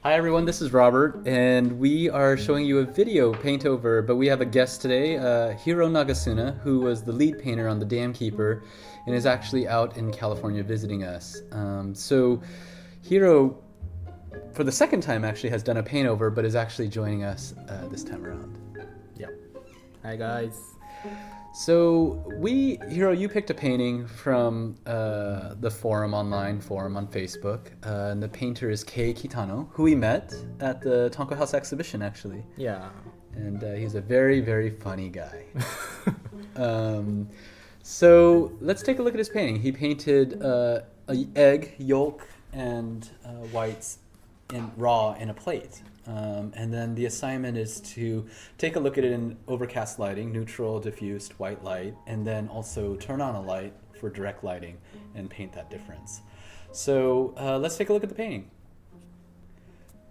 Hi everyone, this is Robert, and we are showing you a video paint over, but we have a guest today, Hiro Nagasuna, who was the lead painter on The Dam Keeper and is actually out in California visiting us. So Hiro, for the second time actually, has done a paint over, but is actually joining us this time around. Yeah. Hi guys. So Hiro, you picked a painting from the online forum on Facebook, and the painter is Kei Kitano, who we met at the Tonko House exhibition, actually. Yeah. And he's a very, very funny guy. So let's take a look at his painting. He painted an egg, yolk, and whites raw in a plate. And then the assignment is to take a look at it in overcast lighting, neutral, diffused, white light, and then also turn on a light for direct lighting and paint that difference. So let's take a look at the painting.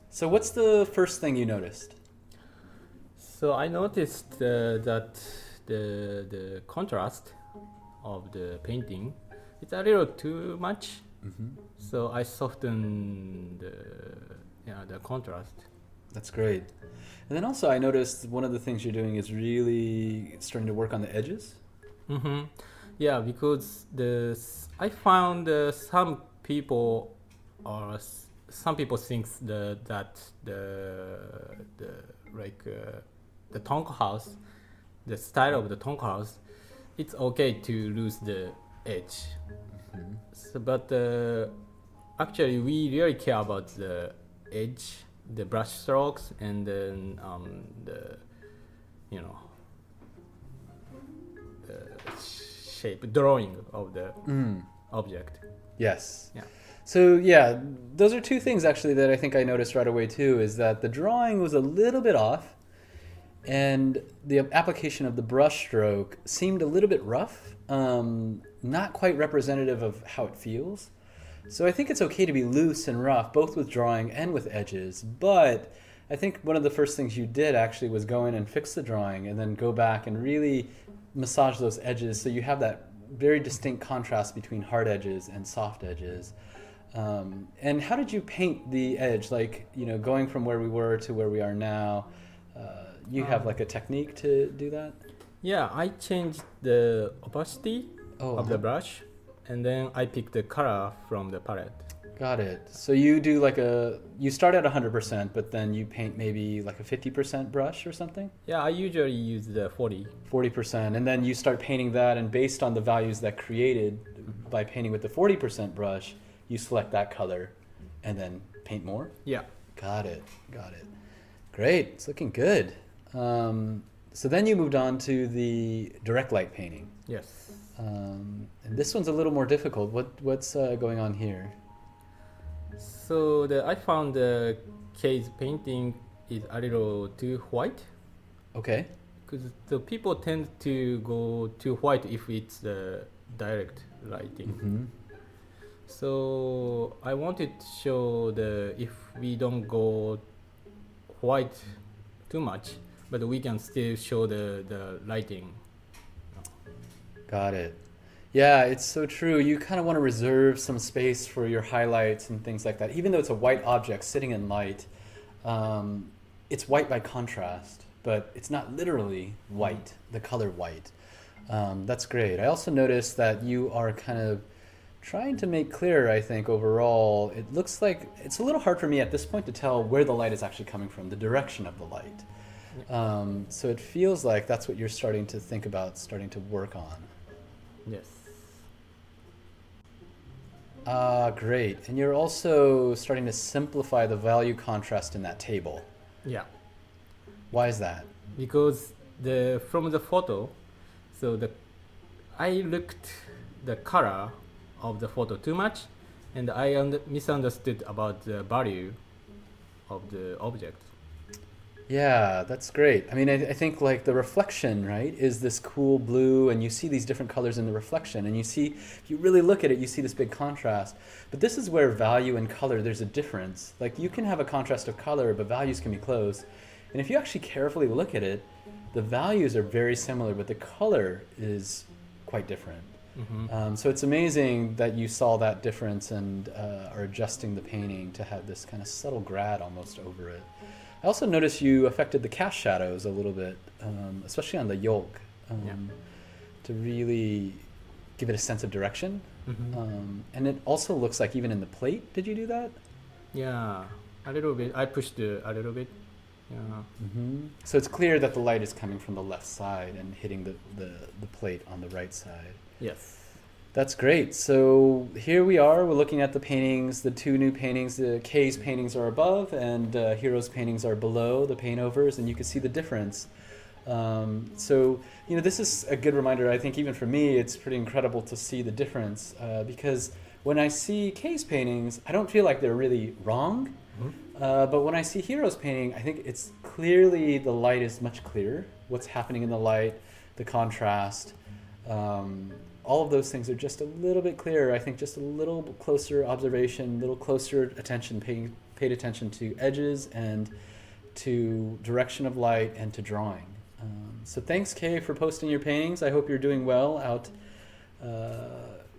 So what's the first thing you noticed? So I noticed that the contrast of the painting is a little too much. Mm-hmm. So I softened the contrast. That's great. And then also I noticed one of the things you're doing is really starting to work on the edges. Mm-hmm. Yeah, because I found some people think that the Tonko House, the style of the Tonko House, it's okay to lose the edge. Mm-hmm. So, but actually, we really care about the edge, the brush strokes, and then the shape drawing of the object. Yes. Yeah. So yeah, those are two things actually that I think I noticed right away too, is that the drawing was a little bit off and the application of the brush stroke seemed a little bit rough, not quite representative of how it feels. So I think it's okay to be loose and rough, both with drawing and with edges, but I think one of the first things you did actually was go in and fix the drawing and then go back and really massage those edges so you have that very distinct contrast between hard edges and soft edges. And how did you paint the edge? Like, going from where we were to where we are now, you have like a technique to do that? Yeah, I changed the opacity of the brush, and then I picked the color from the palette. Got it. So you do you start at 100%, but then you paint maybe like a 50% brush or something? Yeah, I usually use the 40%, and then you start painting that, and based on the values that created by painting with the 40% brush, you select that color and then paint more? Yeah. Got it. Great. It's looking good. So then you moved on to the direct light painting. Yes. And this one's a little more difficult. What's going on here? So I found the case painting is a little too white. Okay. Because the people tend to go too white if it's the direct lighting. Mm-hmm. So I wanted to show if we don't go white too much, but we can still show the lighting. Got it. Yeah, it's so true. You kind of want to reserve some space for your highlights and things like that. Even though it's a white object sitting in light, it's white by contrast, but it's not literally white, the color white. That's great. I also noticed that you are kind of trying to make clear, I think, overall, it looks like it's a little hard for me at this point to tell where the light is actually coming from, the direction of the light. So it feels like that's what you're starting to think about, starting to work on. Yes. Great. And you're also starting to simplify the value contrast in that table. Yeah. Why is that? Because from the photo, I looked the color of the photo too much, and I misunderstood about the value of the object. Yeah, that's great. I mean, I think like the reflection, right, is this cool blue, and you see these different colors in the reflection, and you see, if you really look at it, you see this big contrast. But this is where value and color, there's a difference. Like you can have a contrast of color, but values can be close. And if you actually carefully look at it, the values are very similar, but the color is quite different. So it's amazing that you saw that difference and are adjusting the painting to have this kind of subtle grad almost over it. I also noticed you affected the cast shadows a little bit, especially on the yolk, to really give it a sense of direction. And it also looks like even in the plate, did you do that? Yeah, a little bit. I pushed a little bit. Yeah. So it's clear that the light is coming from the left side and hitting the plate on the right side. Yes. That's great. So here we are. We're looking at the paintings, the two new paintings. The Kei's paintings are above and Hiro's paintings are below the paint overs, and you can see the difference. So, this is a good reminder. I think even for me, it's pretty incredible to see the difference because when I see Kei's paintings, I don't feel like they're really wrong. But when I see Hiro's painting, I think it's clearly the light is much clearer. What's happening in the light, the contrast, all of those things are just a little bit clearer. I think just a little closer observation, a little closer attention, paid attention to edges and to direction of light and to drawing. So thanks, Kei, for posting your paintings. I hope you're doing well out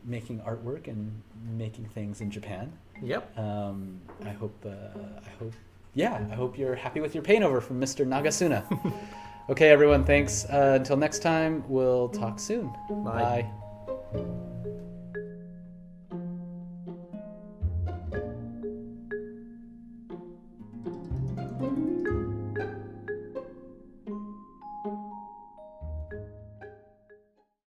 making artwork and making things in Japan. Yep. I hope you're happy with your paint over from Mr. Nagasuna. Okay, everyone, thanks. Until next time, we'll talk soon. Bye. Bye.